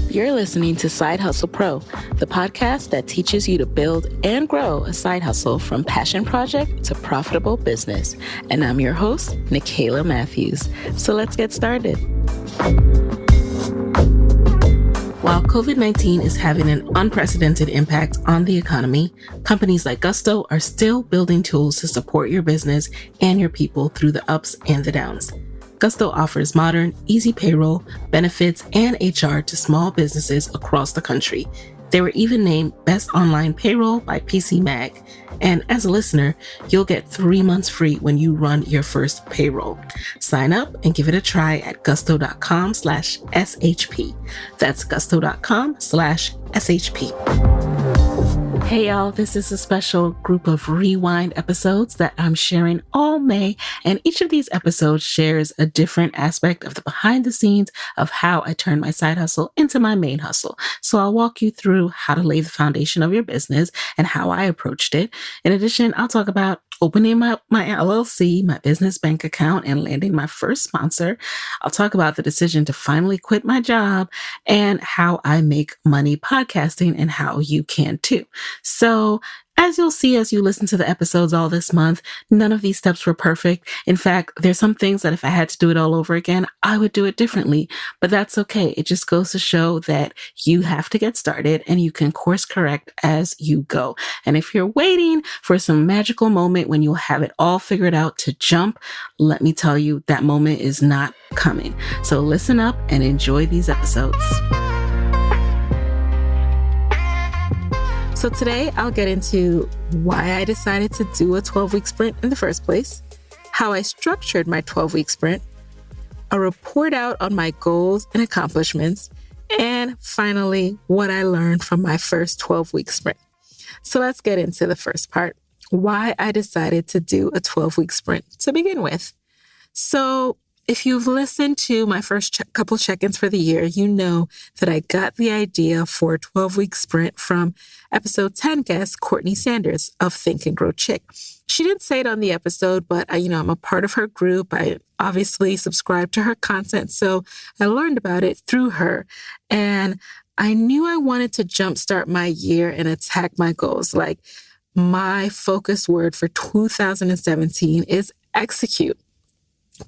You're listening to Side Hustle Pro, the podcast that teaches you to build and grow a side hustle from passion project to profitable business. And I'm your host, Nicaila Matthews. So let's get started. While COVID-19 is having an unprecedented impact on the economy, companies like Gusto are still building tools to support your business and your people through the ups and the downs. Gusto offers modern, easy payroll, benefits, and HR to small businesses across the country. They were even named Best Online Payroll by PC Mag. And as a listener, you'll get 3 months free when you run your first payroll. Sign up and give it a try at gusto.com/SHP. That's gusto.com/SHP. Hey y'all, this is a special group of rewind episodes that I'm sharing all May, and each of these episodes shares a different aspect of the behind the scenes of how I turned my side hustle into my main hustle. So I'll walk you through how to lay the foundation of your business and how I approached it. In addition, I'll talk about opening my LLC, my business bank account, and landing my first sponsor. I'll talk about the decision to finally quit my job and how I make money podcasting and how you can too. So as you'll see as you listen to the episodes all this month, none of these steps were perfect. In fact, there's some things that if I had to do it all over again, I would do it differently, but that's okay. It just goes to show that you have to get started and you can course correct as you go. And if you're waiting for some magical moment when you'll have it all figured out to jump, let me tell you, that moment is not coming. So listen up and enjoy these episodes. So today I'll get into why I decided to do a 12-week sprint in the first place, how I structured my 12-week sprint, a report out on my goals and accomplishments, and finally, what I learned from my first 12-week sprint. So let's get into the first part, why I decided to do a 12-week sprint to begin with. So if you've listened to my first couple check-ins for the year, you know that I got the idea for a 12-week sprint from episode 10 guest Courtney Sanders of Think and Grow Chick. She didn't say it on the episode, but I'm a part of her group. I obviously subscribe to her content, so I learned about it through her. And I knew I wanted to jumpstart my year and attack my goals. Like, my focus word for 2017 is execute.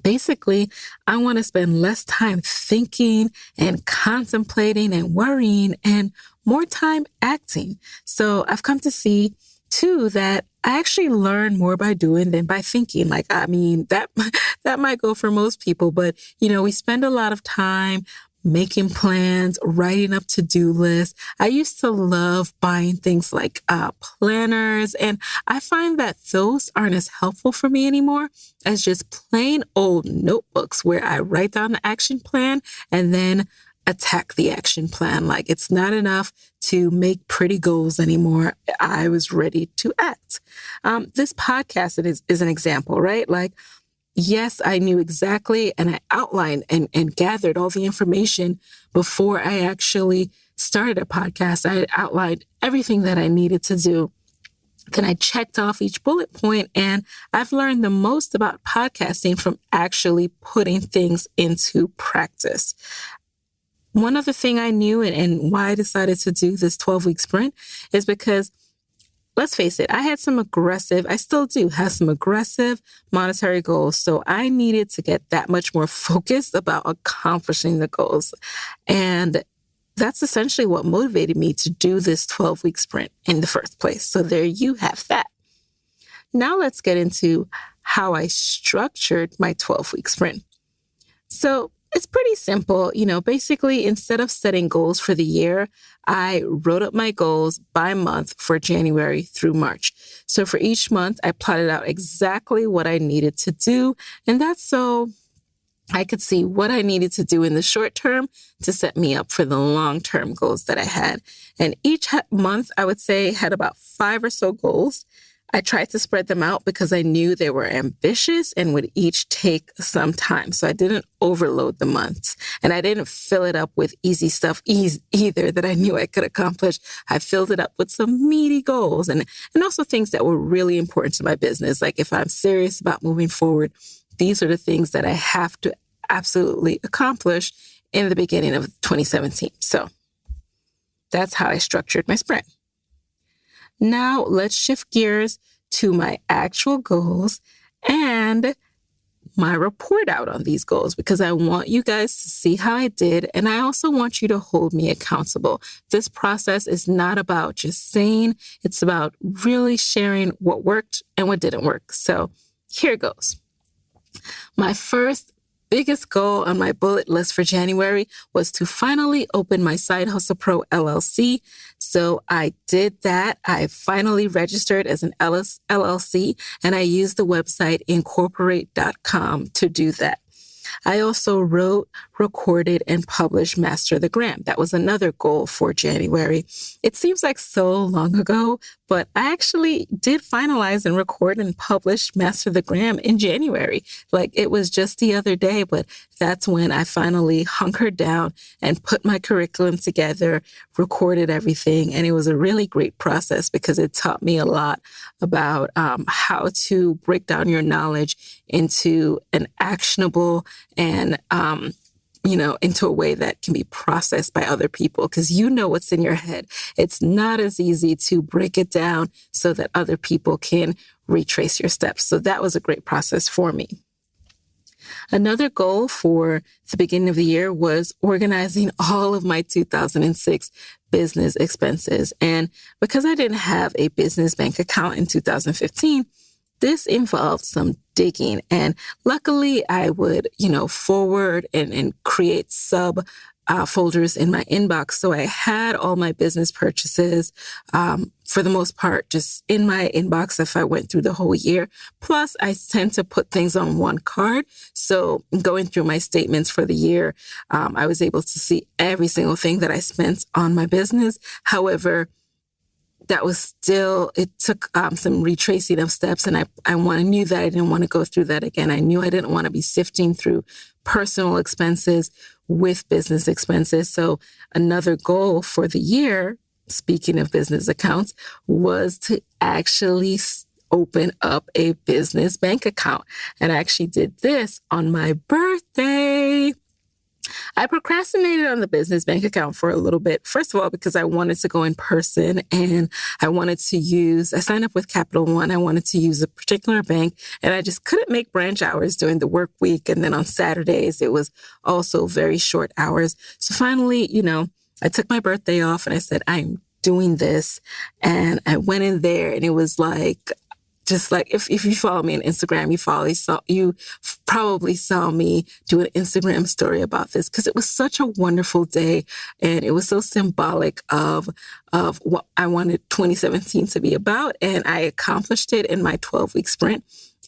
Basically, I want to spend less time thinking and contemplating and worrying and more time acting. So I've come to see too that I actually learn more by doing than by thinking. That might go for most people, but we spend a lot of time making plans, writing up to-do lists. I used to love buying things like planners, and I find that those aren't as helpful for me anymore as just plain old notebooks where I write down the action plan and then attack the action plan. Like, it's not enough to make pretty goals anymore. I was ready to act. This podcast is an example, right? Like, yes, I knew exactly, and I outlined and gathered all the information before I actually started a podcast. I outlined everything that I needed to do. Then I checked off each bullet point, and I've learned the most about podcasting from actually putting things into practice. One other thing I knew and why I decided to do this 12-week sprint is because, let's face it, I still do have some aggressive monetary goals. So I needed to get that much more focused about accomplishing the goals. And that's essentially what motivated me to do this 12-week sprint in the first place. So there you have that. Now let's get into how I structured my 12-week sprint. So it's pretty simple. Basically, instead of setting goals for the year, I wrote up my goals by month for January through March. So for each month, I plotted out exactly what I needed to do. And that's so I could see what I needed to do in the short term to set me up for the long-term goals that I had. And each month, I would say, had about 5 or so goals. I tried to spread them out because I knew they were ambitious and would each take some time. So I didn't overload the months, and I didn't fill it up with easy stuff either that I knew I could accomplish. I filled it up with some meaty goals and also things that were really important to my business. Like, if I'm serious about moving forward, these are the things that I have to absolutely accomplish in the beginning of 2017. So that's how I structured my sprint. Now let's shift gears to my actual goals and my report out on these goals, because I want you guys to see how I did. And I also want you to hold me accountable. This process is not about just saying, it's about really sharing what worked and what didn't work. So here goes. My first biggest goal on my bullet list for January was to finally open my Side Hustle Pro LLC. So I did that. I finally registered as an LLC, and I used the website incorporate.com to do that. I also wrote, recorded, and published Master the Gram. That was another goal for January. It seems like so long ago, but I actually did finalize and record and publish Master the Gram in January. Like, it was just the other day, but that's when I finally hunkered down and put my curriculum together, recorded everything. And it was a really great process because it taught me a lot about how to break down your knowledge into an actionable and, into a way that can be processed by other people, because you know what's in your head. It's not as easy to break it down so that other people can retrace your steps. So that was a great process for me. Another goal for the beginning of the year was organizing all of my 2006 business expenses. And because I didn't have a business bank account in 2015, this involved some digging. And luckily I would, forward and create sub folders in my inbox. So I had all my business purchases, for the most part, just in my inbox if I went through the whole year. Plus, I tend to put things on one card. So going through my statements for the year, I was able to see every single thing that I spent on my business. However, that was still, it took some retracing of steps, and I knew that I didn't want to go through that again. I knew I didn't want to be sifting through personal expenses with business expenses. So another goal for the year, speaking of business accounts, was to actually open up a business bank account. And I actually did this on my birthday. I procrastinated on the business bank account for a little bit. First of all, because I wanted to go in person, and I signed up with Capital One. I wanted to use a particular bank, and I just couldn't make branch hours during the work week. And then on Saturdays, it was also very short hours. So finally, I took my birthday off and I said, I'm doing this. And I went in there, and it was like, just like if you follow me on Instagram, you probably saw me do an Instagram story about this, because it was such a wonderful day, and it was so symbolic of what I wanted 2017 to be about, and I accomplished it in my 12-week sprint.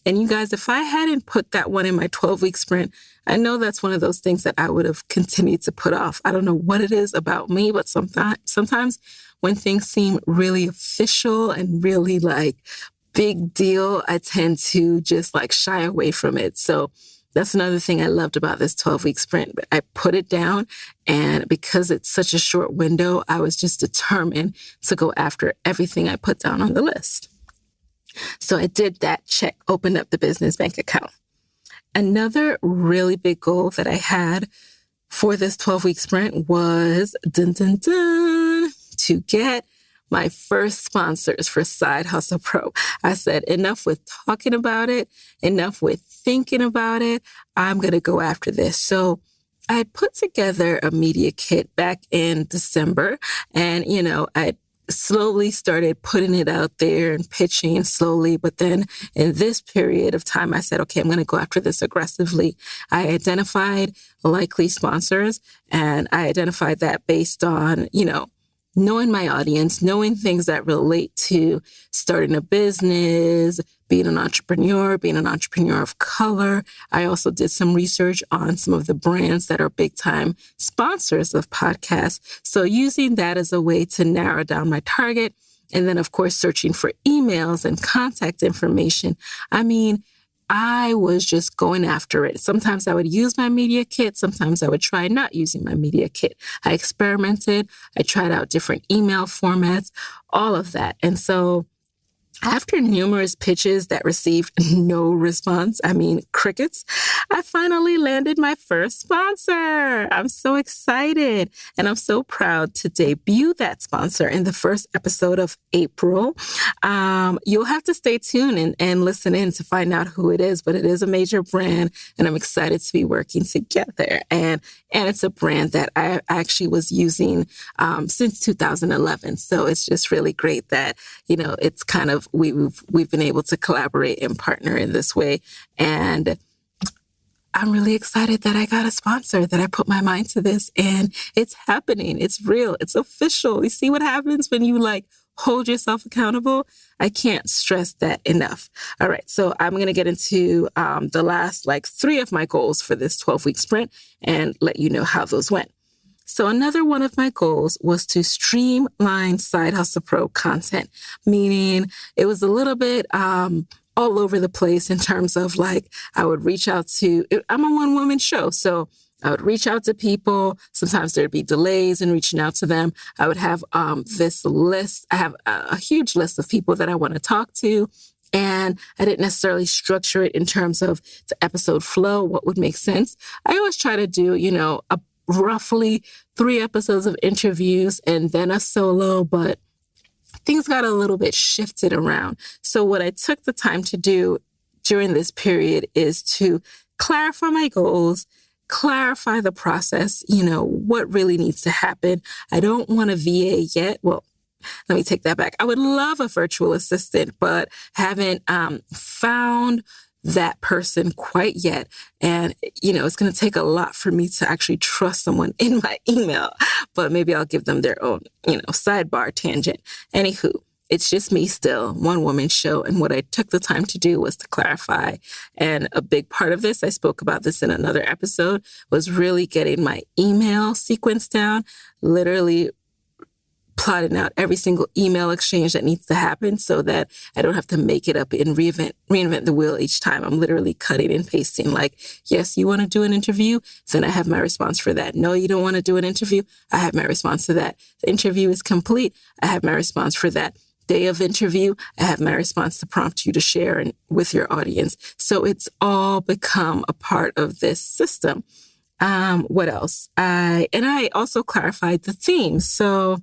And you guys, if I hadn't put that one in my 12-week sprint, I know that's one of those things that I would have continued to put off. I don't know what it is about me, but sometimes when things seem really official and really like big deal, I tend to just like shy away from it. So that's another thing I loved about this 12-week sprint. But I put it down, and because it's such a short window, I was just determined to go after everything I put down on the list. So I did that, check, opened up the business bank account. Another really big goal that I had for this 12-week sprint was to get my first sponsors for Side Hustle Pro. I said, enough with talking about it, enough with thinking about it. I'm going to go after this. So I put together a media kit back in December, and, I slowly started putting it out there and pitching slowly. But then in this period of time, I said, okay, I'm going to go after this aggressively. I identified likely sponsors, and I identified that based on, knowing my audience, knowing things that relate to starting a business, being an entrepreneur of color. I also did some research on some of the brands that are big time sponsors of podcasts. So using that as a way to narrow down my target. And then, of course, searching for emails and contact information. I was just going after it. Sometimes I would use my media kit. Sometimes I would try not using my media kit. I experimented. I tried out different email formats, all of that. And so After numerous pitches that received no response, crickets, I finally landed my first sponsor. I'm so excited, and I'm so proud to debut that sponsor in the first episode of April. You'll have to stay tuned and listen in to find out who it is, but it is a major brand, and I'm excited to be working together. And it's a brand that I actually was using since 2011. So it's just really great that, it's kind of, we've been able to collaborate and partner in this way. And I'm really excited that I got a sponsor, that I put my mind to this, and it's happening. It's real. It's official. You see what happens when you hold yourself accountable? I can't stress that enough. All right. So I'm going to get into the last 3 of my goals for this 12-week sprint and let you know how those went. So another one of my goals was to streamline Side Hustle Pro content, meaning it was a little bit all over the place in terms of I would reach out to, I'm a one-woman show, so I would reach out to people. Sometimes there'd be delays in reaching out to them. I would have this list. I have a huge list of people that I want to talk to. And I didn't necessarily structure it in terms of the episode flow, what would make sense. I always try to do, roughly 3 episodes of interviews and then a solo, but things got a little bit shifted around. So what I took the time to do during this period is to clarify my goals, clarify the process, what really needs to happen. I don't want a VA yet. Well, let me take that back. I would love a virtual assistant, but haven't found that person quite yet. And, it's going to take a lot for me to actually trust someone in my email, but maybe I'll give them their own, sidebar tangent. Anywho, it's just me still, one woman show. And what I took the time to do was to clarify. And a big part of this, I spoke about this in another episode, was really getting my email sequence down, literally plotting out every single email exchange that needs to happen so that I don't have to make it up and reinvent the wheel each time. I'm literally cutting and pasting yes, you want to do an interview? Then I have my response for that. No, you don't want to do an interview? I have my response to that. The interview is complete. I have my response for that. Day of interview, I have my response to prompt you to share with your audience. So it's all become a part of this system. What else? I also clarified the theme. So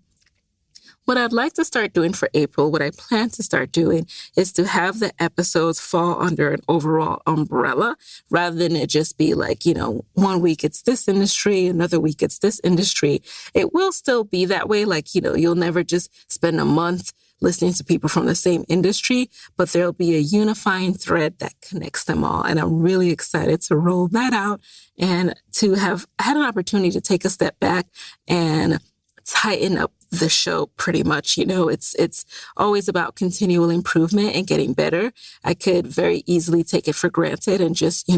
what I'd like to start doing for April, what I plan to start doing, is to have the episodes fall under an overall umbrella rather than it just be 1 week it's this industry, another week it's this industry. It will still be that way. You'll never just spend a month listening to people from the same industry, but there'll be a unifying thread that connects them all. And I'm really excited to roll that out and to have had an opportunity to take a step back and tighten up the show pretty much. It's always about continual improvement and getting better. I could very easily take it for granted and just,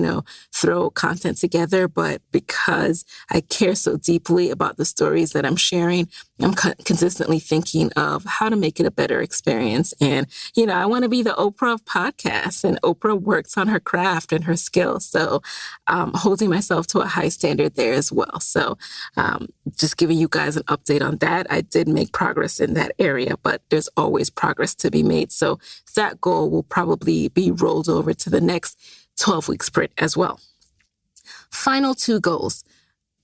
throw content together. But because I care so deeply about the stories that I'm sharing, I'm consistently thinking of how to make it a better experience. And, I want to be the Oprah of podcasts, and Oprah works on her craft and her skills. So holding myself to a high standard there as well. So just giving you guys an update on that. I did make progress in that area, but there's always progress to be made. So that goal will probably be rolled over to the next 12-week sprint as well. Final 2 goals.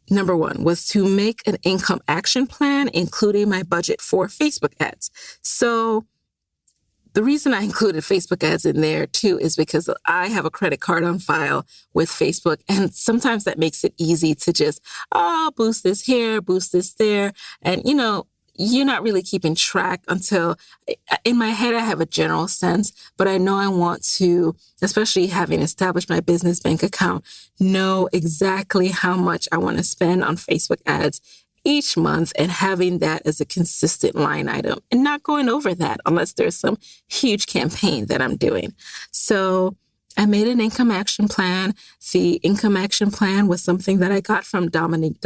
Number 1 was to make an income action plan, including my budget for Facebook ads. So the reason I included Facebook ads in there too is because I have a credit card on file with Facebook. And sometimes that makes it easy to just, boost this here, boost this there. And, you're not really keeping track until in my head, I have a general sense, but I know I want to, especially having established my business bank account, know exactly how much I want to spend on Facebook ads each month and having that as a consistent line item and not going over that unless there's some huge campaign that I'm doing. So I made an income action plan. The income action plan was something that I got from Dominique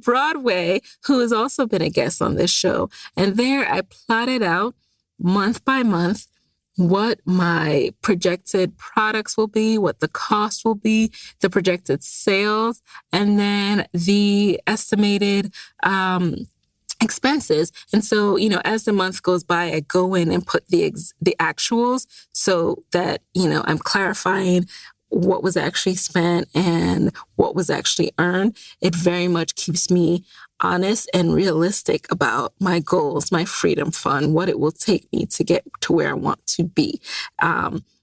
Broadway, who has also been a guest on this show. And there I plotted out month by month what my projected products will be, what the cost will be, the projected sales, and then the estimated expenses. And so, as the month goes by, I go in and put the actuals so that, I'm clarifying what was actually spent and what was actually earned. It very much keeps me honest and realistic about my goals, my freedom fund, what it will take me to get to where I want to be.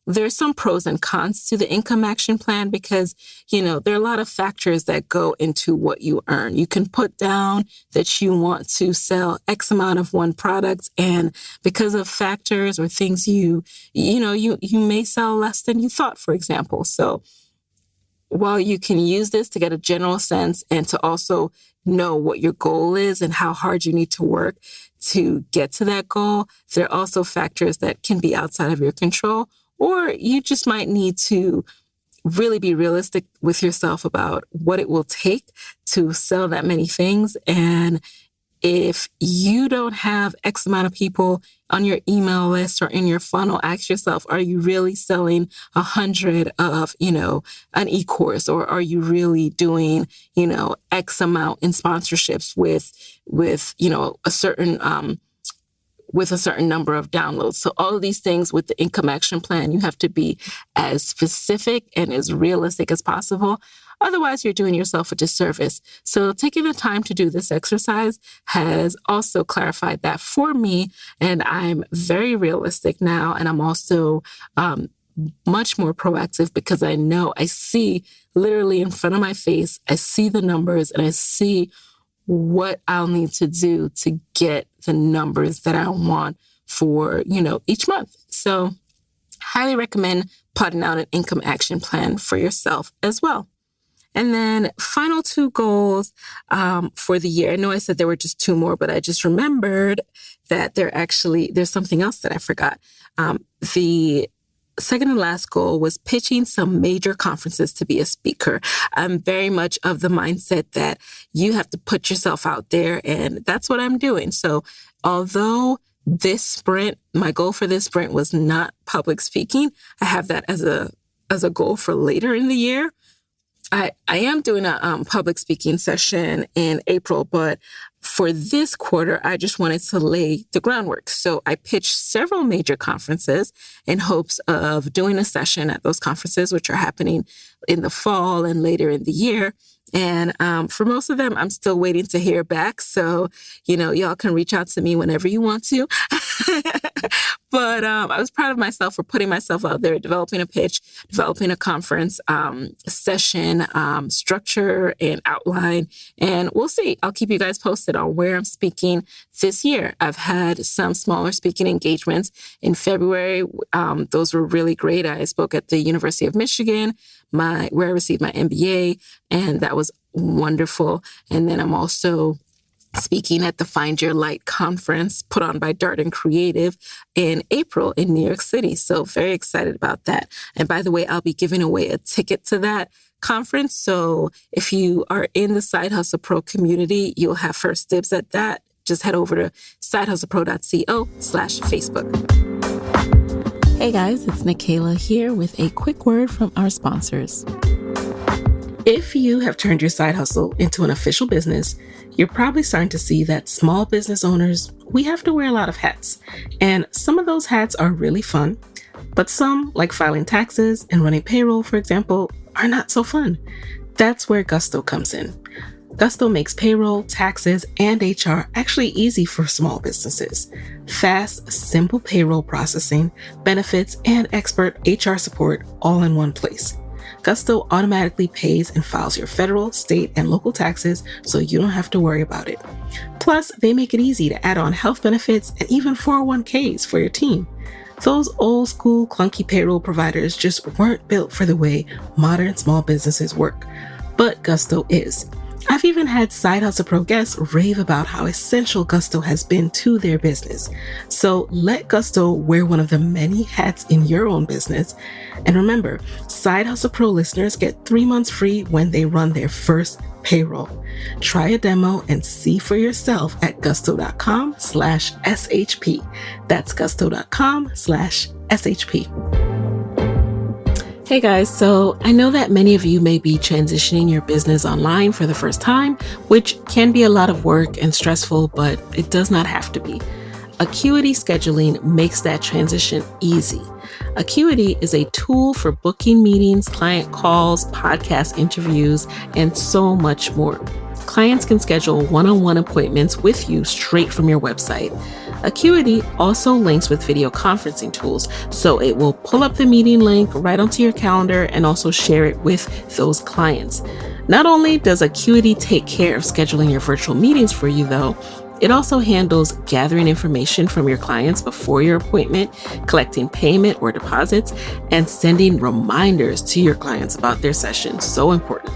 There's some pros and cons to the income action plan because, there are a lot of factors that go into what you earn. You can put down that you want to sell X amount of one product, and because of factors or things you may sell less than you thought, for example. So while you can use this to get a general sense and to also know what your goal is and how hard you need to work to get to that goal, there are also factors that can be outside of your control. Or you just might need to really be realistic with yourself about what it will take to sell that many things. And if you don't have X amount of people on your email list or in your funnel, ask yourself, are you really selling 100 of, an e-course? Or are you really doing, X amount in sponsorships with a certain, with a certain number of downloads. So all of these things with the income action plan, you have to be as specific and as realistic as possible. Otherwise, you're doing yourself a disservice. So taking the time to do this exercise has also clarified that for me. And I'm very realistic now. And I'm also much more proactive because I know I see literally in front of my face, I see the numbers and I see what I'll need to do to get the numbers that I want for, each month. So highly recommend plotting out an income action plan for yourself as well. And then final 2 goals for the year. I know I said there were just 2 more, but I just remembered that there's something else that I forgot. The second and last goal was pitching some major conferences to be a speaker. I'm very much of the mindset that you have to put yourself out there, and that's what I'm doing. So although this sprint, my goal for this sprint was not public speaking, I have that as a goal for later in the year. I am doing a public speaking session in April, but for this quarter, I just wanted to lay the groundwork. So I pitched several major conferences in hopes of doing a session at those conferences, which are happening in the fall and later in the year. And for most of them, I'm still waiting to hear back. So, y'all can reach out to me whenever you want to. But I was proud of myself for putting myself out there, developing a pitch, developing a conference session, structure and outline. And we'll see. I'll keep you guys posted on where I'm speaking this year. I've had some smaller speaking engagements in February. Those were really great. I spoke at the University of Michigan, where I received my MBA, and that was wonderful. And then I'm also speaking at the Find Your Light conference put on by Didnt Creative in April in New York City. So very excited about that. And by the way, I'll be giving away a ticket to that conference. So if you are in the Side Hustle Pro community, you'll have first dibs at that. Just head over to sidehustlepro.co/Facebook. Hey guys, it's Nicaila here with a quick word from our sponsors. If you have turned your side hustle into an official business, you're probably starting to see that small business owners, we have to wear a lot of hats. And some of those hats are really fun, but some, like filing taxes and running payroll, for example, are not so fun. That's where Gusto comes in. Gusto makes payroll, taxes, and HR actually easy for small businesses. Fast, simple payroll processing, benefits, and expert HR support all in one place. Gusto automatically pays and files your federal, state, and local taxes so you don't have to worry about it. Plus, they make it easy to add on health benefits and even 401ks for your team. Those old school clunky payroll providers just weren't built for the way modern small businesses work. But Gusto is. I've even had Side Hustle Pro guests rave about how essential Gusto has been to their business. So let Gusto wear one of the many hats in your own business. And remember, Side Hustle Pro listeners get 3 months free when they run their first payroll. Try a demo and see for yourself at gusto.com/SHP. That's gusto.com/SHP. Hey guys, so I know that many of you may be transitioning your business online for the first time, which can be a lot of work and stressful, but it does not have to be. Acuity Scheduling makes that transition easy. Acuity is a tool for booking meetings, client calls, podcast interviews, and so much more. Clients can schedule one-on-one appointments with you straight from your website. Acuity also links with video conferencing tools, so it will pull up the meeting link right onto your calendar and also share it with those clients. Not only does Acuity take care of scheduling your virtual meetings for you, though, it also handles gathering information from your clients before your appointment, collecting payment or deposits, and sending reminders to your clients about their session. So important.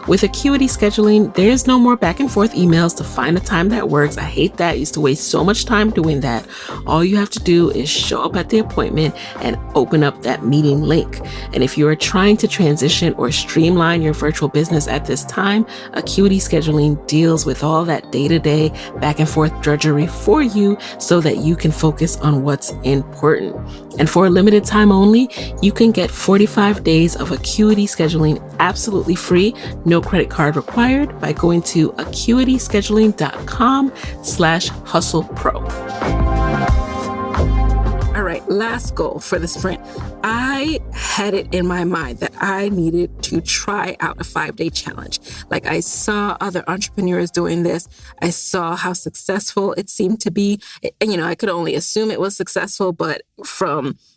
With Acuity Scheduling, there's no more back and forth emails to find a time that works. I hate that. I used to waste so much time doing that. All you have to do is show up at the appointment and open up that meeting link. And if you are trying to transition or streamline your virtual business at this time, Acuity Scheduling deals with all that day-to-day back and forth drudgery for you so that you can focus on what's important. And for a limited time only, you can get 45 days of Acuity Scheduling absolutely free, no credit card required, by going to acuityscheduling.com/hustlepro. All right, last goal for the sprint. I had it in my mind that I needed to try out a 5-day challenge. Like, I saw other entrepreneurs doing this. I saw how successful it seemed to be. And, I could only assume it was successful, but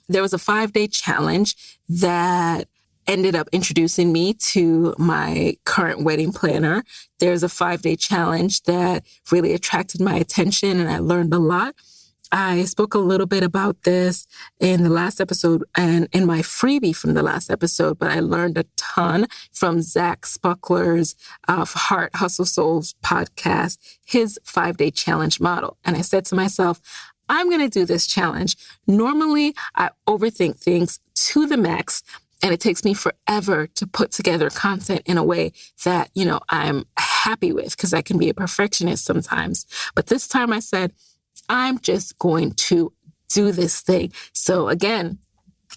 there was a 5-day challenge that ended up introducing me to my current wedding planner. There's a 5-day challenge that really attracted my attention, and I learned a lot. I spoke a little bit about this in the last episode and in my freebie from the last episode, but I learned a ton from Zach Spuckler's Heart Hustle Souls podcast, his 5-day challenge model. And I said to myself, I'm going to do this challenge. Normally, I overthink things to the max, and it takes me forever to put together content in a way that, I'm happy with, because I can be a perfectionist sometimes. But this time I said, I'm just going to do this thing. So again,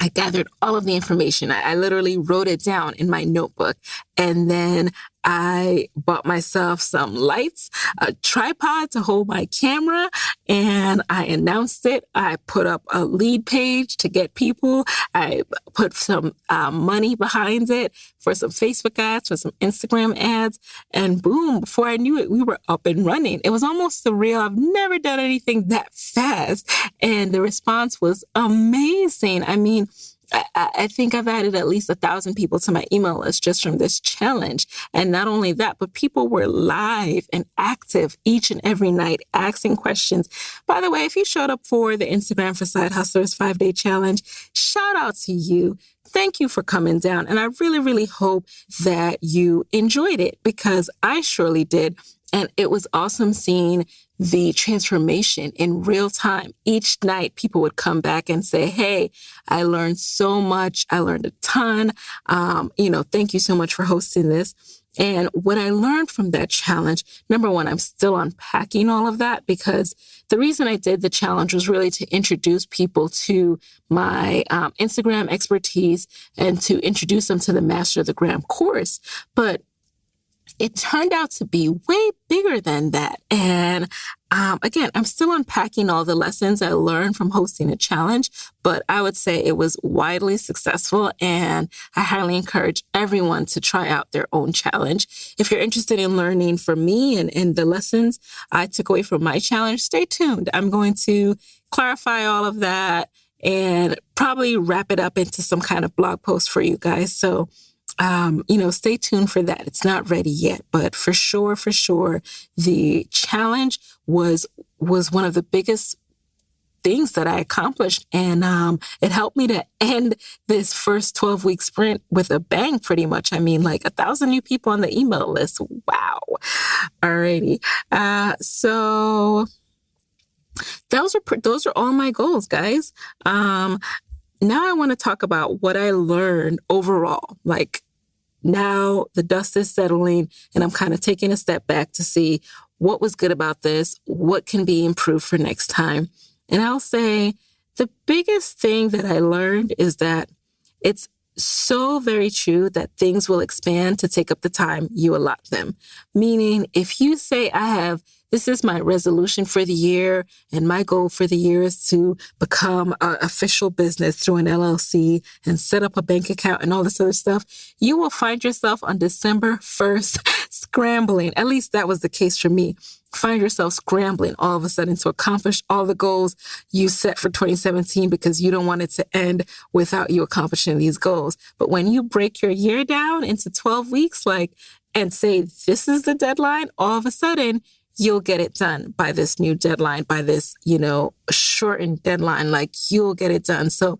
I gathered all of the information. I literally wrote it down in my notebook. And then I bought myself some lights, a tripod to hold my camera, and I announced it. I put up a lead page to get people. I put some money behind it for some Facebook ads, for some Instagram ads, and boom, before I knew it, we were up and running. It was almost surreal. I've never done anything that fast, and the response was amazing. I mean, I think I've added at least 1,000 people to my email list just from this challenge. And not only that, but people were live and active each and every night, asking questions. By the way, if you showed up for the Instagram for Side Hustlers 5-day challenge, shout out to you. Thank you for coming down. And I really, really hope that you enjoyed it, because I surely did. And it was awesome seeing the transformation in real time. Each night, people would come back and say, hey, I learned so much. I learned a ton. Thank you so much for hosting this. And what I learned from that challenge, number one, I'm still unpacking all of that, because the reason I did the challenge was really to introduce people to my Instagram expertise and to introduce them to the Master of the Gram course. But it turned out to be way bigger than that. And again, I'm still unpacking all the lessons I learned from hosting a challenge, but I would say it was widely successful, and I highly encourage everyone to try out their own challenge. If you're interested in learning from me and the lessons I took away from my challenge, stay tuned. I'm going to clarify all of that and probably wrap it up into some kind of blog post for you guys. So stay tuned for that. It's not ready yet, but for sure, the challenge was one of the biggest things that I accomplished. And it helped me to end this first 12-week sprint with a bang, pretty much. I mean, like 1,000 new people on the email list. Wow. Alrighty. So those are all my goals, guys. Now I want to talk about what I learned overall. Like, now the dust is settling and I'm kind of taking a step back to see what was good about this, what can be improved for next time. And I'll say the biggest thing that I learned is that it's so very true that things will expand to take up the time you allot them. Meaning, if you say, this is my resolution for the year, and my goal for the year is to become an official business through an LLC and set up a bank account and all this other stuff, you will find yourself on December 1st scrambling. At least that was the case for me. Find yourself scrambling all of a sudden to accomplish all the goals you set for 2017 because you don't want it to end without you accomplishing these goals. But when you break your year down into 12 weeks, and say, this is the deadline, all of a sudden you'll get it done by this new deadline, by this, shortened deadline, you'll get it done. So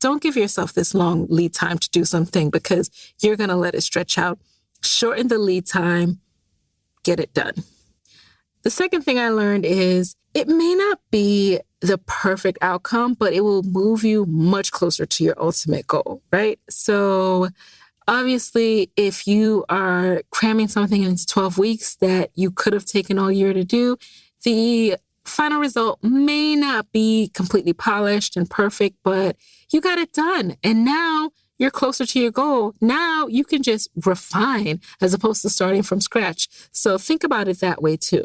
don't give yourself this long lead time to do something because you're going to let it stretch out. Shorten the lead time, get it done. The second thing I learned is it may not be the perfect outcome, but it will move you much closer to your ultimate goal, right? So obviously, if you are cramming something into 12 weeks that you could have taken all year to do, the final result may not be completely polished and perfect, but you got it done. And now you're closer to your goal. Now you can just refine as opposed to starting from scratch. So think about it that way too.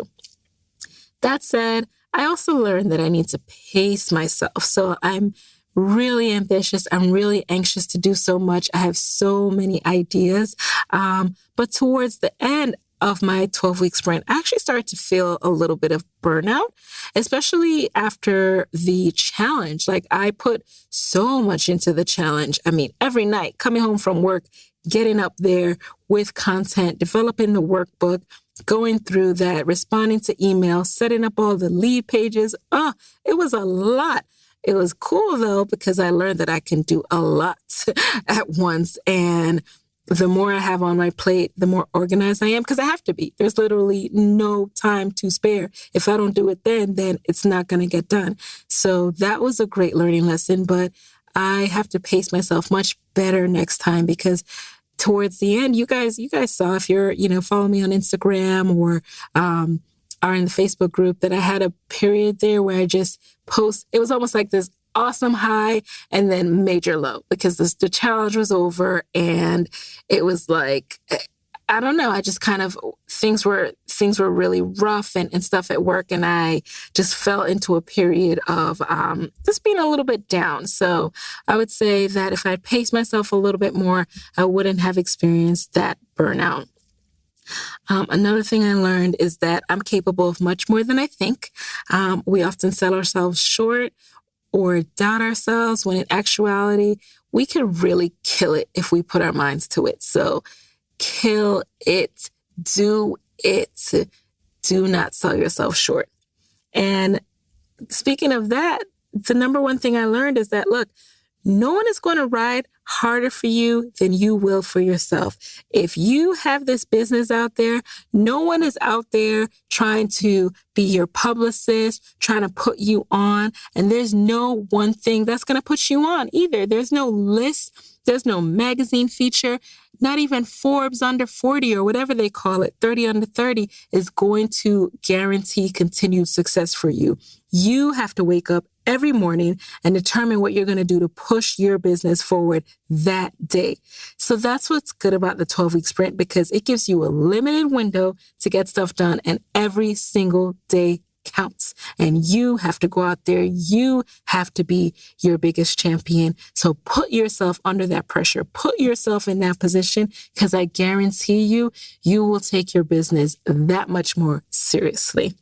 That said, I also learned that I need to pace myself. So I'm really ambitious. I'm really anxious to do so much. I have so many ideas. But towards the end of my 12-week sprint, I actually started to feel a little bit of burnout, especially after the challenge. I put so much into the challenge. I mean, every night coming home from work, getting up there with content, developing the workbook, going through that, responding to emails, setting up all the lead pages. It was a lot. It was cool though, because I learned that I can do a lot at once. And the more I have on my plate, the more organized I am, because I have to be. There's literally no time to spare. If I don't do it then it's not going to get done. So that was a great learning lesson, but I have to pace myself much better next time because towards the end, you guys saw, if you're, follow me on Instagram or, are in the Facebook group, that I had a period there where I just post. It was almost like this awesome high and then major low because the challenge was over and it was I don't know. I just kind of, things were really rough and stuff at work. And I just fell into a period of just being a little bit down. So I would say that if I paced myself a little bit more, I wouldn't have experienced that burnout. Another thing I learned is that I'm capable of much more than I think. We often sell ourselves short or doubt ourselves when in actuality, we can really kill it if we put our minds to it. So kill it, do it, do not sell yourself short. And speaking of that, the number one thing I learned is that, look, no one is going to ride harder for you than you will for yourself. If you have this business out there, no one is out there trying to be your publicist, trying to put you on. And there's no one thing that's going to put you on either. There's no list. There's no magazine feature. Not even Forbes under 40 or whatever they call it, 30 under 30 is going to guarantee continued success for you. You have to wake up every morning and determine what you're going to do to push your business forward that day. So that's what's good about the 12-week sprint, because it gives you a limited window to get stuff done, and every single day counts. And you have to go out there. You have to be your biggest champion. So put yourself under that pressure. Put yourself in that position, because I guarantee you, you will take your business that much more seriously.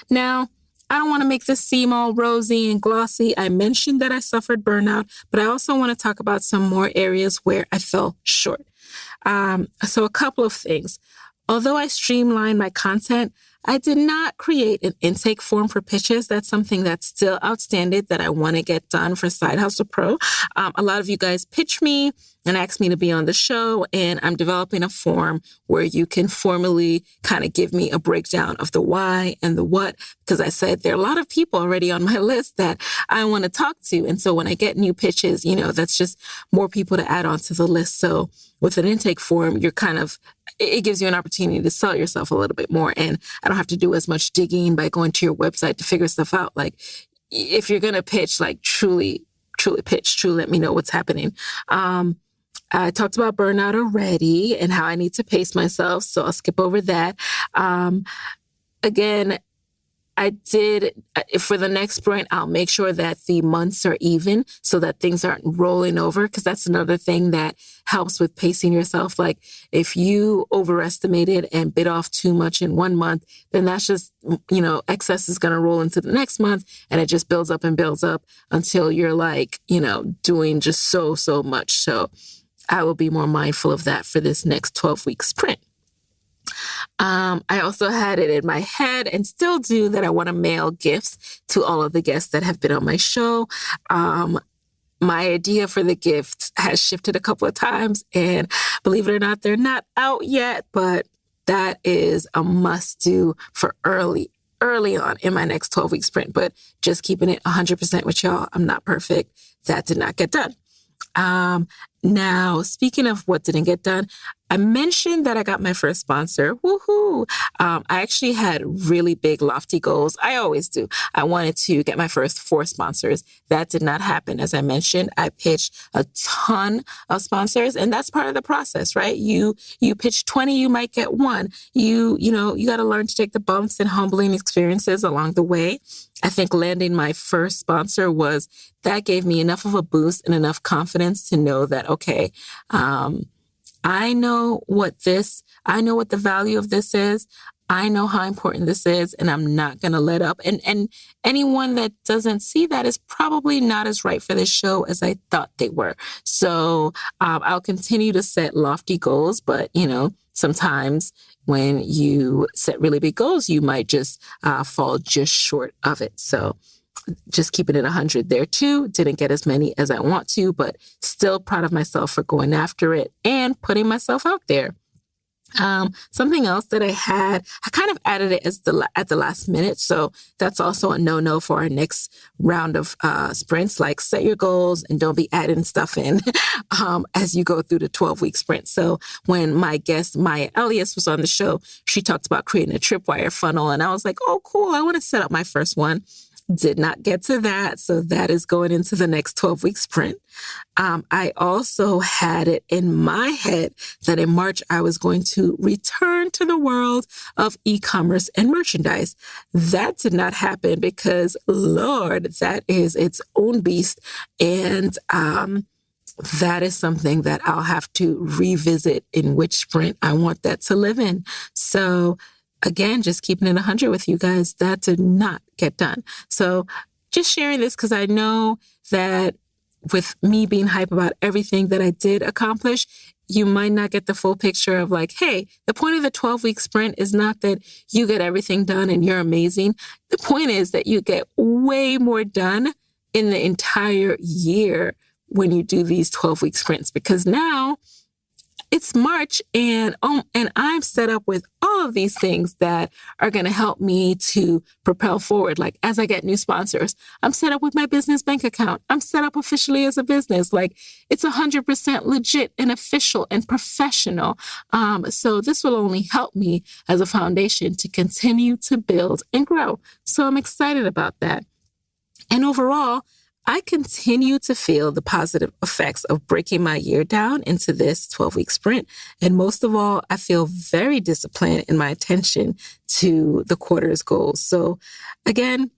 Now, I don't want to make this seem all rosy and glossy. I mentioned that I suffered burnout, but I also want to talk about some more areas where I fell short. So a couple of things. Although I streamlined my content, I did not create an intake form for pitches. That's something that's still outstanding that I want to get done for Side Hustle Pro. A lot of you guys pitch me and ask me to be on the show, and I'm developing a form where you can formally kind of give me a breakdown of the why and the what, because I said there are a lot of people already on my list that I want to talk to. And so when I get new pitches, that's just more people to add on to the list. So with an intake form, it gives you an opportunity to sell yourself a little bit more. And I don't have to do as much digging by going to your website to figure stuff out. Like, if you're going to pitch, truly truly pitch, truly let me know what's happening. I talked about burnout already and how I need to pace myself, so I'll skip over that. Again, I did, for the next sprint, I'll make sure that the months are even so that things aren't rolling over, because that's another thing that helps with pacing yourself. Like if you overestimated and bit off too much in one month, then that's just, excess is going to roll into the next month, and it just builds up and builds up until you're like, doing just so much. So I will be more mindful of that for this next 12-week sprint. I also had it in my head, and still do, that I want to mail gifts to all of the guests that have been on my show. My idea for the gift has shifted a couple of times, and believe it or not, they're not out yet, but that is a must do for early on in my next 12-week sprint. But just keeping it 100% with y'all, I'm not perfect. That did not get done. Now, speaking of what didn't get done, I mentioned that I got my first sponsor. Woohoo! I actually had really big, lofty goals. I always do. I wanted to get my first 4 sponsors. That did not happen. As I mentioned, I pitched a ton of sponsors, and that's part of the process, right? You pitch 20, you might get 1. You got to learn to take the bumps and humbling experiences along the way. I think landing my first sponsor that gave me enough of a boost and enough confidence to know that, okay, I know what the value of this is. I know how important this is, and I'm not going to let up. And anyone that doesn't see that is probably not as right for this show as I thought they were. So I'll continue to set lofty goals, but sometimes when you set really big goals, you might just fall just short of it. So just keeping it 100 there too. Didn't get as many as I want to, but still proud of myself for going after it and putting myself out there. Something else that I kind of added it at the last minute. So that's also a no-no for our next round of sprints. Like, set your goals and don't be adding stuff in as you go through the 12-week sprint. So when my guest, Maya Elias, was on the show, she talked about creating a tripwire funnel. And I was like, oh, cool. I want to set up my first one. Did not get to that. So that is going into the next 12-week sprint. I also had it in my head that in March, I was going to return to the world of e-commerce and merchandise. That did not happen because, Lord, that is its own beast. And that is something that I'll have to revisit in which sprint I want that to live in. So again, just keeping it 100 with you guys, that did not get done. So just sharing this because I know that with me being hype about everything that I did accomplish, you might not get the full picture of like, hey, the point of the 12-week sprint is not that you get everything done and you're amazing. The point is that you get way more done in the entire year when you do these 12-week sprints, because now it's March and I'm set up with all of these things that are going to help me to propel forward. Like, as I get new sponsors, I'm set up with my business bank account. I'm set up officially as a business. Like, it's 100% legit and official and professional. So this will only help me as a foundation to continue to build and grow. So I'm excited about that. And overall, I continue to feel the positive effects of breaking my year down into this 12-week sprint. And most of all, I feel very disciplined in my attention to the quarter's goals. So again,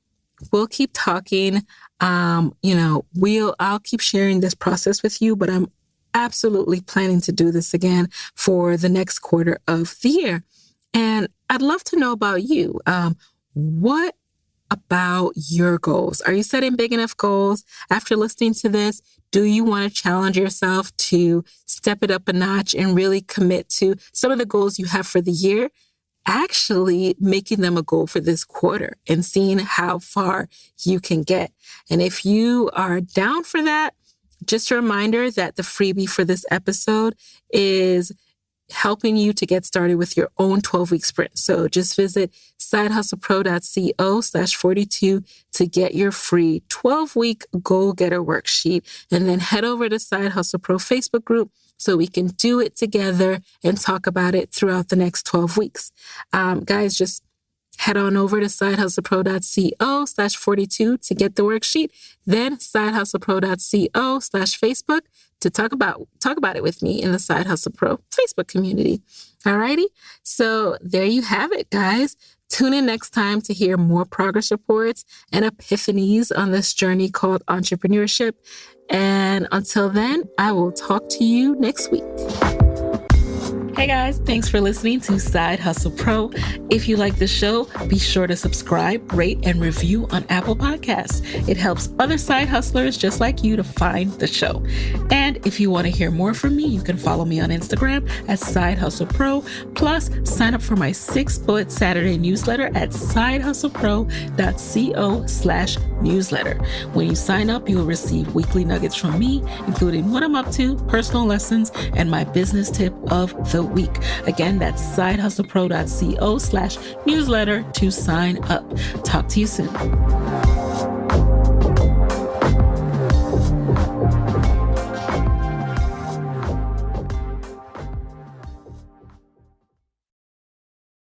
we'll keep talking. I'll keep sharing this process with you, but I'm absolutely planning to do this again for the next quarter of the year. And I'd love to know about you. What about your goals? Are you setting big enough goals? After listening to this, do you want to challenge yourself to step it up a notch and really commit to some of the goals you have for the year, actually making them a goal for this quarter and seeing how far you can get? And if you are down for that, just a reminder that the freebie for this episode is helping you to get started with your own 12-week sprint. So just visit sidehustlepro.co/42 to get your free 12-week goal getter worksheet, and then head over to Side Hustle Pro Facebook group so we can do it together and talk about it throughout the next 12 weeks. Guys, just Head on over to sidehustlepro.co/42 to get the worksheet, then sidehustlepro.co/Facebook to talk about it with me in the Side Hustle Pro Facebook community. Alrighty. So there you have it, guys. Tune in next time to hear more progress reports and epiphanies on this journey called entrepreneurship. And until then, I will talk to you next week. Hey guys, thanks for listening to Side Hustle Pro. If you like the show, be sure to subscribe, rate, and review on Apple Podcasts. It helps other side hustlers just like you to find the show. And if you want to hear more from me, you can follow me on Instagram at Side Hustle Pro. Plus, sign up for my 6-bullet Saturday newsletter at sidehustlepro.co/newsletter. When you sign up, you will receive weekly nuggets from me, including what I'm up to, personal lessons, and my business tip of the week. Again, that's sidehustlepro.co/newsletter to sign up. Talk to you soon.